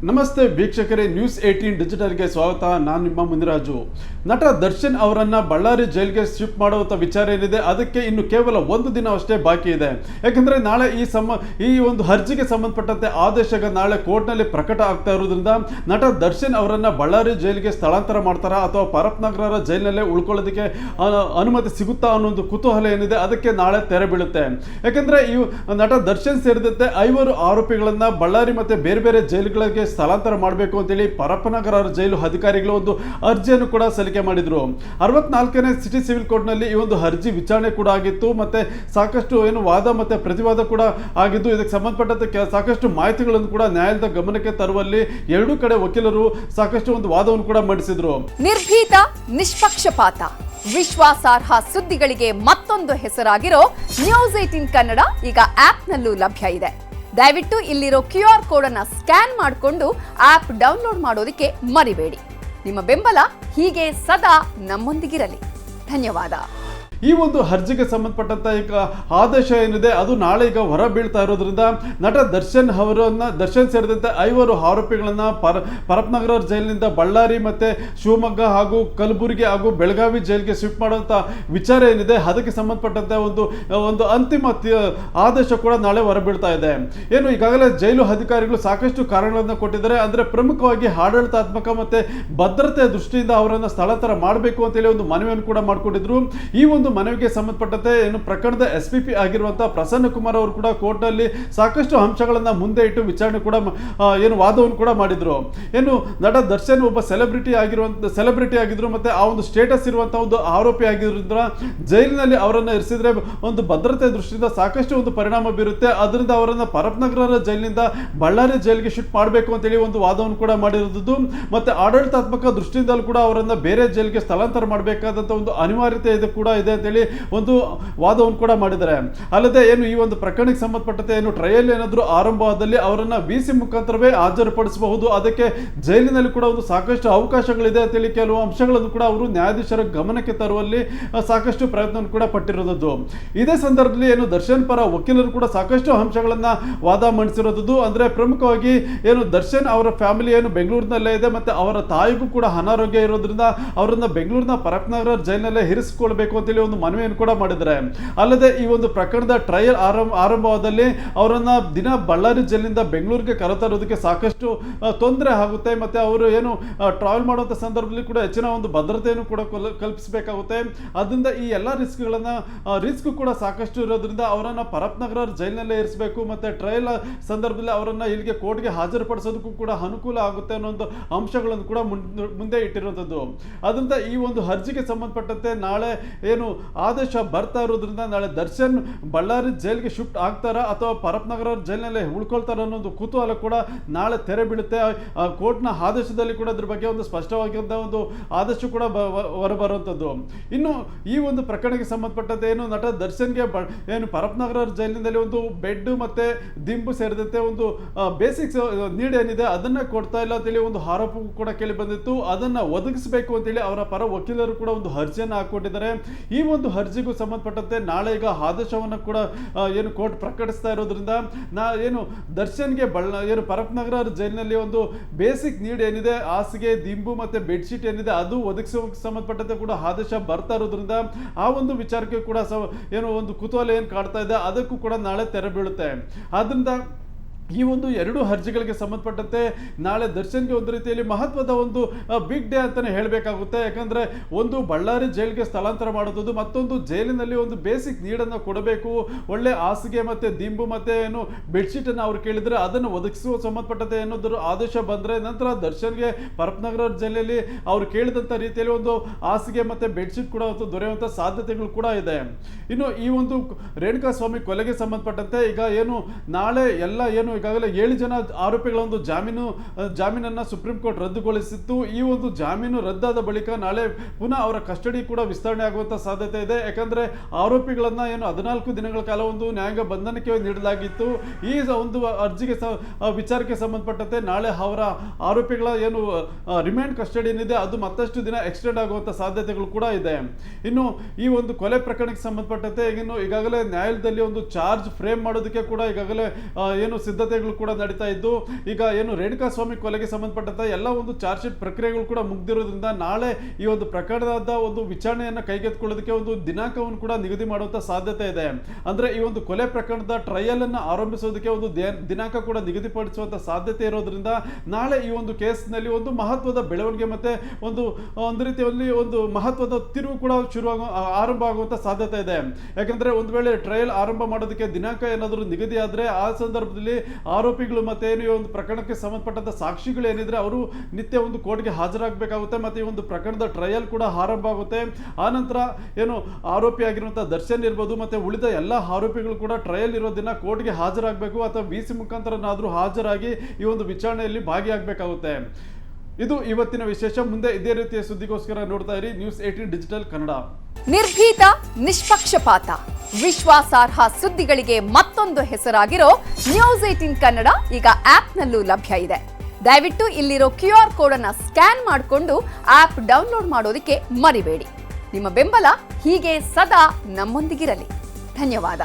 ನಮಸ್ತೆ ವೀಕ್ಷಕರೇ, ನ್ಯೂಸ್ 18 ಡಿಜಿಟಲ್ಗೆ ಸ್ವಾಗತ. ನಾನು ನಿಮ್ಮ ಮುನಿರಾಜು. ನಟ ದರ್ಶನ್ ಅವರನ್ನ ಬಳ್ಳಾರಿ ಜೈಲ್ಗೆ ಶಿಫ್ಟ್ ಮಾಡುವಂಥ ವಿಚಾರ ಏನಿದೆ ಅದಕ್ಕೆ ಇನ್ನು ಕೇವಲ ಒಂದು ದಿನ ಅಷ್ಟೇ ಬಾಕಿ ಇದೆ. ಯಾಕಂದರೆ ನಾಳೆ ಈ ಒಂದು ಅರ್ಜಿಗೆ ಸಂಬಂಧಪಟ್ಟಂತೆ ಆದೇಶ ನಾಳೆ ಕೋರ್ಟ್ನಲ್ಲಿ ಪ್ರಕಟ ಆಗ್ತಾ ಇರೋದ್ರಿಂದ ನಟ ದರ್ಶನ್ ಅವರನ್ನ ಬಳ್ಳಾರಿ ಜೈಲಿಗೆ ಸ್ಥಳಾಂತರ ಮಾಡ್ತಾರಾ ಅಥವಾ ಪರಪ್ನಗರ ಜೈಲಿನಲ್ಲೇ ಉಳ್ಕೊಳ್ಳೋದಕ್ಕೆ ಅನುಮತಿ ಸಿಗುತ್ತಾ ಅನ್ನೋ ಒಂದು ಕುತೂಹಲ ಏನಿದೆ ಅದಕ್ಕೆ ನಾಳೆ ತೆರೆ ಬೀಳುತ್ತೆ. ಯಾಕಂದರೆ ಈ ನಟ ದರ್ಶನ್ ಸೇರಿದಂತೆ 5 ಆರೋಪಿಗಳನ್ನ ಬಳ್ಳಾರಿ ಮತ್ತು ಬೇರೆ ಬೇರೆ ಜೈಲುಗಳಿಗೆ ಸ್ಥಳಾಂತರ ಮಾಡಬೇಕು ಅಂತೇಳಿ ಪರಪ್ಪನಗರ ಜೈಲು ಅಧಿಕಾರಿಗಳು ಒಂದು ಅರ್ಜಿಯನ್ನು ಕೂಡ ಸಲ್ಲಿಕೆ ಮಾಡಿದ್ರು. 64ನೇ ಸಿಟಿ ಸಿವಿಲ್ ಕೋರ್ಟ್ನಲ್ಲಿ ಈ ಒಂದು ಅರ್ಜಿ ವಿಚಾರಣೆ ಕೂಡ ಆಗಿತ್ತು. ಮತ್ತೆ ಸಾಕಷ್ಟು ವಾದ ಮತ್ತೆ ಪ್ರತಿವಾದ ಕೂಡ ಆಗಿದ್ದು. ಇದಕ್ಕೆ ಸಂಬಂಧಪಟ್ಟಂತೆ ಸಾಕಷ್ಟು ಮಾಹಿತಿಗಳನ್ನು ಕೂಡ ನ್ಯಾಯಾಲಯದ ಗಮನಕ್ಕೆ ತರುವಲ್ಲಿ ಎರಡೂ ಕಡೆ ವಕೀಲರು ಸಾಕಷ್ಟು ಒಂದು ವಾದವನ್ನು ಕೂಡ ಮಂಡಿಸಿದ್ರು. ನಿರ್ಭೀತ, ನಿಷ್ಪಕ್ಷಪಾತ, ವಿಶ್ವಾಸಾರ್ಹ ಸುದ್ದಿಗಳಿಗೆ ಮತ್ತೊಂದು ಹೆಸರಾಗಿರೋ ನ್ಯೂಸ್ 18 ಕನ್ನಡ ಈಗ ಆಪ್ನಲ್ಲೂ ಲಭ್ಯ ಇದೆ. ದಯವಿಟ್ಟು ಇಲ್ಲಿರೋ QR ಕೋಡ್ ಅನ್ನ ಸ್ಕ್ಯಾನ್ ಮಾಡಿಕೊಂಡು ಆಪ್ ಡೌನ್ಲೋಡ್ ಮಾಡೋದಕ್ಕೆ ಮರಿಬೇಡಿ. ನಿಮ್ಮ ಬೆಂಬಲ ಹೀಗೆ ಸದಾ ನಮ್ಮೊಂದಿಗಿರಲಿ. ಧನ್ಯವಾದ. ಈ ಒಂದು ಅರ್ಜಿಗೆ ಸಂಬಂಧಪಟ್ಟಂತ ಈಗ ಆದೇಶ ಏನಿದೆ ಅದು ನಾಳೆ ಈಗ ಹೊರ ಬೀಳ್ತಾ ಇರೋದ್ರಿಂದ ನಟ ದರ್ಶನ್ ಸೇರಿದಂತೆ 5 ಆರೋಪಿಗಳನ್ನ ಪರಪ್ನಗರ ಜೈಲಿನಿಂದ ಬಳ್ಳಾರಿ ಮತ್ತೆ ಶಿವಮೊಗ್ಗ ಹಾಗೂ ಕಲಬುರಗಿ ಹಾಗೂ ಬೆಳಗಾವಿ ಜೈಲಿಗೆ ಶಿಫ್ಟ್ ಮಾಡುವಂತ ವಿಚಾರ ಏನಿದೆ ಅದಕ್ಕೆ ಸಂಬಂಧಪಟ್ಟಂತೆ ಒಂದು ಅಂತಿಮ ಆದೇಶ ಕೂಡ ನಾಳೆ ಹೊರ ಬೀಳ್ತಾ ಇದೆ. ಈಗಾಗಲೇ ಜೈಲು ಅಧಿಕಾರಿಗಳು ಸಾಕಷ್ಟು ಕಾರಣಗಳನ್ನು ಕೊಟ್ಟಿದ್ದಾರೆ. ಅಂದ್ರೆ ಪ್ರಮುಖವಾಗಿ ಆಡಳಿತಾತ್ಮಕ ಮತ್ತೆ ಭದ್ರತೆಯ ದೃಷ್ಟಿಯಿಂದ ಅವರನ್ನ ಸ್ಥಳಾಂತರ ಮಾಡಬೇಕು ಅಂತೇಳಿ ಒಂದು ಮನವಿಯನ್ನು ಕೂಡ ಮಾಡಿಕೊಂಡಿದ್ರು. ಈ ಒಂದು ಮನವಿಗೆ ಸಂಬಂಧಪಟ್ಟಂತೆ ಪ್ರಕರಣದ SPP ಆಗಿರುವಂತಹ ಪ್ರಸನ್ನ ಕುಮಾರ್ ಅವರು ಕೂಡ ಕೋರ್ಟ್ ನಲ್ಲಿ ಸಾಕಷ್ಟು ಅಂಶಗಳನ್ನ ಮುಂದೆ ಇಟ್ಟು ವಿಚಾರಣೆ ಕೂಡ ವಾದವನ್ನು ಕೂಡ ಮಾಡಿದ್ರು. ನಟ ದರ್ಶನ್ ಒಬ್ಬ ಸೆಲೆಬ್ರಿಟಿ ಆಗಿದ್ರು ಮತ್ತೆ ಆ ಒಂದು ಸ್ಟೇಟಸ್ ಇರುವಂತಹ ಒಂದು ಆರೋಪಿ ಆಗಿರೋದ್ರಿಂದ ಜೈಲಿನಲ್ಲಿ ಅವರನ್ನ ಇರಿಸಿದ್ರೆ ಒಂದು ಭದ್ರತೆ ದೃಷ್ಟಿಯಿಂದ ಸಾಕಷ್ಟು ಒಂದು ಪರಿಣಾಮ ಬೀರುತ್ತೆ. ಅದರಿಂದ ಅವರನ್ನ ಪರಪ್ನಗರ ಜೈಲಿನಿಂದ ಬಳ್ಳಾರಿ ಜೈಲಿಗೆ ಶಿಫ್ಟ್ ಮಾಡಬೇಕು ಅಂತೇಳಿ ಒಂದು ವಾದವನ್ನು ಕೂಡ ಮಾಡಿರೋದು. ಮತ್ತೆ ಆಡಳಿತಾತ್ಮಕ ದೃಷ್ಟಿಯಿಂದಲೂ ಕೂಡ ಅವರನ್ನ ಬೇರೆ ಜೈಲಿಗೆ ಸ್ಥಳಾಂತರ ಮಾಡಬೇಕಾದಂತ ಒಂದು ಅನಿವಾರ್ಯತೆ ಕೂಡ ಇದೆ ಅಂತೇಳಿ ಒಂದು ವಾದವನ್ನು ಕೂಡ ಮಾಡಿದ್ದಾರೆ. ಅಲ್ಲದೆ ಈ ಒಂದು ಪ್ರಕರಣಕ್ಕೆ ಸಂಬಂಧಪಟ್ಟಂತೆ ಟ್ರಯಲ್ ಏನಾದರೂ ಆರಂಭವಾದಲ್ಲಿ ಅವರನ್ನ VC ಮುಖಾಂತರವೇ ಹಾಜರುಪಡಿಸಬಹುದು. ಅದಕ್ಕೆ ಜೈಲಿನಲ್ಲಿ ಕೂಡ ಒಂದು ಸಾಕಷ್ಟು ಅವಕಾಶಗಳಿದೆ ಅಂತೇಳಿ ಕೆಲವು ಅಂಶಗಳನ್ನು ಕೂಡ ಅವರು ನ್ಯಾಯಾಧೀಶರ ಗಮನಕ್ಕೆ ತರುವಲ್ಲಿ ಸಾಕಷ್ಟು ಪ್ರಯತ್ನವನ್ನು ಕೂಡ ಪಟ್ಟಿರೋದು. ಇದೇ ಸಂದರ್ಭದಲ್ಲಿ ದರ್ಶನ್ ಪರ ವಕೀಲರು ಕೂಡ ಸಾಕಷ್ಟು ಅಂಶಗಳನ್ನ ವಾದ ಮಂಡಿಸಿರೋದು. ಅಂದ್ರೆ ಪ್ರಮುಖವಾಗಿ ದರ್ಶನ್ ಅವರ ಫ್ಯಾಮಿಲಿ ಬೆಂಗಳೂರಿನಲ್ಲೇ ಇದೆ ಮತ್ತೆ ಅವರ ತಾಯಿಗೂ ಕೂಡ ಅನಾರೋಗ್ಯ ಇರೋದ್ರಿಂದ ಅವರನ್ನ ಬೆಂಗಳೂರಿನ ಪರಪ್ನಗರ ಜೈಲಿನಲ್ಲೇ ಇರಿಸಿಕೊಳ್ಬೇಕು ಅಂತೇಳಿ ಒಂದು ಮನವಿಯನ್ನು ಕೂಡ ಮಾಡಿದ್ದಾರೆ. ಅಲ್ಲದೆ ಈ ಒಂದು ಪ್ರಕರಣದ ಟ್ರಯಲ್ ಆರಂಭವಾದಲ್ಲಿ ಅವರನ್ನ ದಿನ ಬಳ್ಳಾರಿ ಜೈಲಿನಿಂದ ಬೆಂಗಳೂರಿಗೆ ಕರೆತರೋದಕ್ಕೆ ಸಾಕಷ್ಟು ತೊಂದರೆ ಆಗುತ್ತೆ. ಮತ್ತೆ ಅವರು ಟ್ರಾವೆಲ್ ಮಾಡುವಂತ ಸಂದರ್ಭದಲ್ಲಿ ಕೂಡ ಹೆಚ್ಚಿನ ಒಂದು ಭದ್ರತೆಯನ್ನು ಕೂಡ ಕಲ್ಪಿಸಬೇಕಾಗುತ್ತೆ. ಅದರಿಂದ ಈ ಎಲ್ಲ ರಿಸ್ಕ್ ಕೂಡ ಸಾಕಷ್ಟು ಇರೋದ್ರಿಂದ ಅವರನ್ನ ಪರಪ್ನಗರ ಜೈಲಿನಲ್ಲೇ ಇರಿಸಬೇಕು ಮತ್ತೆ ಟ್ರಯಲ್ ಸಂದರ್ಭದಲ್ಲಿ ಅವರನ್ನ ಇಲ್ಲಿಗೆ ಕೋರ್ಟ್ಗೆ ಹಾಜರುಪಡಿಸೋದಕ್ಕೂ ಕೂಡ ಅನುಕೂಲ ಆಗುತ್ತೆ ಅನ್ನೋ ಒಂದು ಅಂಶಗಳನ್ನು ಕೂಡ ಮುಂದೆ ಇಟ್ಟಿರುವಂತದ್ದು. ಅದರಿಂದ ಈ ಒಂದು ಅರ್ಜಿಗೆ ಸಂಬಂಧಪಟ್ಟಂತೆ ನಾಳೆ ಆದೇಶ ಬರ್ತಾ ಇರೋದ್ರಿಂದ ನಾಳೆ ದರ್ಶನ್ ಬಳ್ಳಾರಿ ಜೈಲಿಗೆ ಶಿಫ್ಟ್ ಆಗ್ತಾರಾ ಅಥವಾ ಪರಪ್ನಗರ ಜೈಲಿನಲ್ಲೇ ಉಳ್ಕೊಳ್ತಾರ ಅನ್ನೋದು ಕುತೂಹಲ ಕೂಡ ನಾಳೆ ತೆರೆ ಬೀಳುತ್ತೆ. ಕೋರ್ಟ್ನ ಆದೇಶದಲ್ಲಿ ಕೂಡ ಅದ್ರ ಬಗ್ಗೆ ಒಂದು ಸ್ಪಷ್ಟವಾಗಿದ್ದ ಒಂದು ಆದೇಶ ಕೂಡ ಹೊರಬರುವಂಥದ್ದು. ಇನ್ನು ಈ ಒಂದು ಪ್ರಕರಣಕ್ಕೆ ಸಂಬಂಧಪಟ್ಟಂತೆ ನಟ ದರ್ಶನ್ಗೆ ಪರಪ್ನಗರ ಜೈಲಿನಲ್ಲಿ ಒಂದು ಬೆಡ್ ಮತ್ತೆ ದಿಂಬು ಸೇರಿದಂತೆ ಒಂದು ಬೇಸಿಕ್ಸ್ ನೀಡ್ ಏನಿದೆ ಅದನ್ನ ಕೊಡ್ತಾ ಇಲ್ಲ ಅಂತೇಳಿ ಒಂದು ಆರೋಪ ಕೂಡ ಕೇಳಿ ಬಂದಿತ್ತು. ಅದನ್ನ ಒದಗಿಸಬೇಕು ಅಂತೇಳಿ ಅವರ ಪರ ವಕೀಲರು ಕೂಡ ಒಂದು ಅರ್ಜಿಯನ್ನು ಹಾಕೊಂಡಿದ್ದಾರೆ. ಈ ಒಂದು ಅರ್ಜಿಗೂ ಸಂಬಂಧಪಟ್ಟಂತೆ ನಾಳೆ ಈಗ ಆದೇಶವನ್ನು ಕೂಡ ಕೋರ್ಟ್ ಪ್ರಕಟಿಸ್ತಾ ಇರೋದ್ರಿಂದ ದರ್ಶನ್ಗೆ ಪರಪ್ನಗರ ಜೈಲಿನಲ್ಲಿ ಒಂದು ಬೇಸಿಕ್ ನೀಡ್ ಏನಿದೆ ಹಾಸಿಗೆ ದಿಂಬು ಮತ್ತೆ ಬೆಡ್ಶೀಟ್ ಏನಿದೆ ಅದು ಒದಗಿಸೋಕೆ ಸಂಬಂಧಪಟ್ಟಂತೆ ಕೂಡ ಆದೇಶ ಬರ್ತಾ ಇರೋದ್ರಿಂದ ಆ ಒಂದು ವಿಚಾರಕ್ಕೆ ಕೂಡ ಒಂದು ಕುತೂಹಲ ಕಾಡ್ತಾ ಇದೆ ಅದಕ್ಕೂ ಕೂಡ ನಾಳೆ ತೆರೆ ಬೀಳುತ್ತೆ. ಆದ್ರಿಂದ ಈ ಒಂದು 2 ಅರ್ಜಿಗಳಿಗೆ ಸಂಬಂಧಪಟ್ಟಂತೆ ನಾಳೆ ದರ್ಶನ್ಗೆ ಒಂದು ರೀತಿಯಲ್ಲಿ ಮಹತ್ವದ ಒಂದು ಬಿಗ್ ಡೇ ಅಂತಾನೆ ಹೇಳಬೇಕಾಗುತ್ತೆ. ಯಾಕಂದ್ರೆ ಒಂದು ಬಳ್ಳಾರಿ ಜೈಲಿಗೆ ಸ್ಥಳಾಂತರ ಮಾಡೋದು, ಮತ್ತೊಂದು ಜೈಲಿನಲ್ಲಿ ಒಂದು ಬೇಸಿಕ್ ನೀಡನ್ನು ಕೊಡಬೇಕು, ಒಳ್ಳೆ ಹಾಸಿಗೆ ಮತ್ತೆ ದಿಂಬು ಮತ್ತೆ ಬೆಡ್ಶೀಟ್ ಅನ್ನು ಅವ್ರು ಕೇಳಿದ್ರೆ ಅದನ್ನು ಒದಗಿಸುವ ಸಂಬಂಧಪಟ್ಟಂತೆ ಏನಾದರೂ ಆದೇಶ ಬಂದ್ರೆ ನಂತರ ದರ್ಶನ್ಗೆ ಪರಪ್ನಗರ ಜೈಲಲ್ಲಿ ಅವ್ರು ಕೇಳಿದಂತ ರೀತಿಯಲ್ಲಿ ಒಂದು ಹಾಸಿಗೆ ಮತ್ತೆ ಬೆಡ್ಶೀಟ್ ಕೂಡ ದೊರೆಯುವಂತ ಸಾಧ್ಯತೆಗಳು ಕೂಡ ಇದೆ. ಇನ್ನು ಈ ಒಂದು ರೇಣುಕಾ ಸ್ವಾಮಿ ಕೊಲೆಗೆ ಸಂಬಂಧಪಟ್ಟಂತೆ ಈಗ ನಾಳೆ ಎಲ್ಲ ಈಗಾಗಲೇ 7 ಜನ ಆರೋಪಿಗಳ ಒಂದು ಜಾಮೀನನ್ನ ಸುಪ್ರೀಂ ಕೋರ್ಟ್ ರದ್ದುಗೊಳಿಸಿತ್ತು. ಈ ಒಂದು ಜಾಮೀನು ರದ್ದಾದ ಬಳಿಕ ನಾಳೆ ಪುನಃ ಅವರ ಕಸ್ಟಡಿ ಕೂಡ ವಿಸ್ತರಣೆ ಆಗುವಂತ ಸಾಧ್ಯತೆ ಇದೆ. ಯಾಕಂದ್ರೆ ಆರೋಪಿಗಳನ್ನ 14 ದಿನಗಳ ಕಾಲ ಒಂದು ನ್ಯಾಯಾಂಗ ಬಂಧನಕ್ಕೆ ನೀಡಲಾಗಿತ್ತು. ಈ ಒಂದು ಅರ್ಜಿಗೆ ವಿಚಾರಕ್ಕೆ ಸಂಬಂಧಪಟ್ಟಂತೆ ನಾಳೆ ಅವರ ಆರೋಪಿಗಳ ರಿಮ್ಯಾಂಡ್ ಕಸ್ಟಡಿ ಏನಿದೆ ಅದು ಮತ್ತಷ್ಟು ದಿನ ಎಕ್ಸ್ಟೆಂಡ್ ಆಗುವಂತ ಸಾಧ್ಯತೆಗಳು ಕೂಡ ಇದೆ. ಇನ್ನು ಈ ಒಂದು ಕೊಲೆ ಪ್ರಕರಣಕ್ಕೆ ಸಂಬಂಧಪಟ್ಟಂತೆ ಈಗಾಗಲೇ ನ್ಯಾಯಾಲಯದಲ್ಲಿ ಒಂದು ಚಾರ್ಜ್ ಫ್ರೇಮ್ ಮಾಡೋದಕ್ಕೆ ಕೂಡ ಈಗಾಗಲೇ ಸಿದ್ಧತೆ ಸಿದ್ಧತೆಗಳು ಕೂಡ ನಡೀತಾ ಇದ್ದು, ಈಗ ಏನು ರೇಣುಕಾಸ್ವಾಮಿ ಕೊಲೆಗೆ ಸಂಬಂಧಪಟ್ಟಂತ ಎಲ್ಲ ಒಂದು ಚಾರ್ಜ್ ಶೀಟ್ ಪ್ರಕ್ರಿಯೆಗಳು ಕೂಡ ಮುಗ್ದಿರೋದ್ರಿಂದ ನಾಳೆ ಈ ಒಂದು ಪ್ರಕರಣದ ಒಂದು ವಿಚಾರಣೆಯನ್ನ ಕೈಗೆತ್ತಿಕೊಳ್ಳೋದಕ್ಕೆ ಒಂದು ದಿನಾಂಕವನ್ನು ಕೂಡ ನಿಗದಿ ಮಾಡುವಂತ ಸಾಧ್ಯತೆ ಇದೆ. ಅಂದ್ರೆ ಈ ಒಂದು ಕೊಲೆ ಪ್ರಕರಣದ ಟ್ರಯಲ್ ಅನ್ನ ಆರಂಭಿಸೋದಕ್ಕೆ ಒಂದು ದಿನಾಂಕ ಕೂಡ ನಿಗದಿಪಡಿಸುವಂತ ಸಾಧ್ಯತೆ ಇರೋದ್ರಿಂದ ನಾಳೆ ಈ ಒಂದು ಕೇಸ್ನಲ್ಲಿ ಒಂದು ಮಹತ್ವದ ಬೆಳವಣಿಗೆ ಮತ್ತೆ ಒಂದು ರೀತಿಯಲ್ಲಿ ಒಂದು ಮಹತ್ವದ ತಿರುವು ಕೂಡ ಆರಂಭ ಆಗುವಂತ ಸಾಧ್ಯತೆ ಇದೆ. ಯಾಕಂದ್ರೆ ಒಂದು ವೇಳೆ ಟ್ರಯಲ್ ಆರಂಭ ಮಾಡೋದಕ್ಕೆ ದಿನಾಂಕ ಏನಾದರೂ ನಿಗದಿ ಆದ್ರೆ ಆ ಸಂದರ್ಭದಲ್ಲಿ ಆರೋಪಿಗಳು ಮತ್ತೆ ಏನು ಈ ಒಂದು ಪ್ರಕರಣಕ್ಕೆ ಸಂಬಂಧಪಟ್ಟಂತ ಸಾಕ್ಷಿಗಳು ಏನಿದ್ರೆ ಅವರು ನಿತ್ಯ ಒಂದು ಕೋರ್ಟ್ಗೆ ಹಾಜರಾಗಬೇಕಾಗುತ್ತೆ. ಮತ್ತೆ ಈ ಒಂದು ಪ್ರಕರಣದ ಟ್ರಯಲ್ ಕೂಡ ಆರಂಭ ಆಗುತ್ತೆ. ಆ ನಂತರ ಏನು ಆರೋಪಿ ಆಗಿರುವಂತಹ ದರ್ಶನ್ ಇರ್ಬೋದು ಮತ್ತೆ ಉಳಿದ ಎಲ್ಲ ಆರೋಪಿಗಳು ಕೂಡ ಟ್ರಯಲ್ ಇರೋ ದಿನ ಕೋರ್ಟ್ಗೆ ಹಾಜರಾಗಬೇಕು ಅಥವಾ VC ಮುಖಾಂತರನಾದ್ರೂ ಹಾಜರಾಗಿ ಈ ಒಂದು ವಿಚಾರಣೆಯಲ್ಲಿ ಭಾಗಿಯಾಗಬೇಕಾಗುತ್ತೆ. ಇದು ಇವತ್ತಿನ ವಿಶೇಷ. ಮುಂದೆ ಇದೇ ರೀತಿಯ ಸುದ್ದಿಗೋಸ್ಕರ ನೋಡ್ತಾ ಇರಿ News18 ಡಿಜಿಟಲ್ ಕನ್ನಡ. ನಿರ್ಭೀತ, ನಿಷ್ಪಕ್ಷಪಾತ, ವಿಶ್ವಾಸಾರ್ಹ ಸುದ್ದಿಗಳಿಗೆ ಮತ್ತೊಂದು ಹೆಸರಾಗಿರೋ News18 ಕನ್ನಡ ಈಗ ಆಪ್ನಲ್ಲೂ ಲಭ್ಯ ಇದೆ. ದಯವಿಟ್ಟು ಇಲ್ಲಿರೋ QR ಕೋಡ್ ಅನ್ನ ಸ್ಕ್ಯಾನ್ ಮಾಡಿಕೊಂಡು ಆಪ್ ಡೌನ್ಲೋಡ್ ಮಾಡೋದಕ್ಕೆ ಮರಿಬೇಡಿ. ನಿಮ್ಮ ಬೆಂಬಲ ಹೀಗೆ ಸದಾ ನಮ್ಮೊಂದಿಗಿರಲಿ. ಧನ್ಯವಾದ.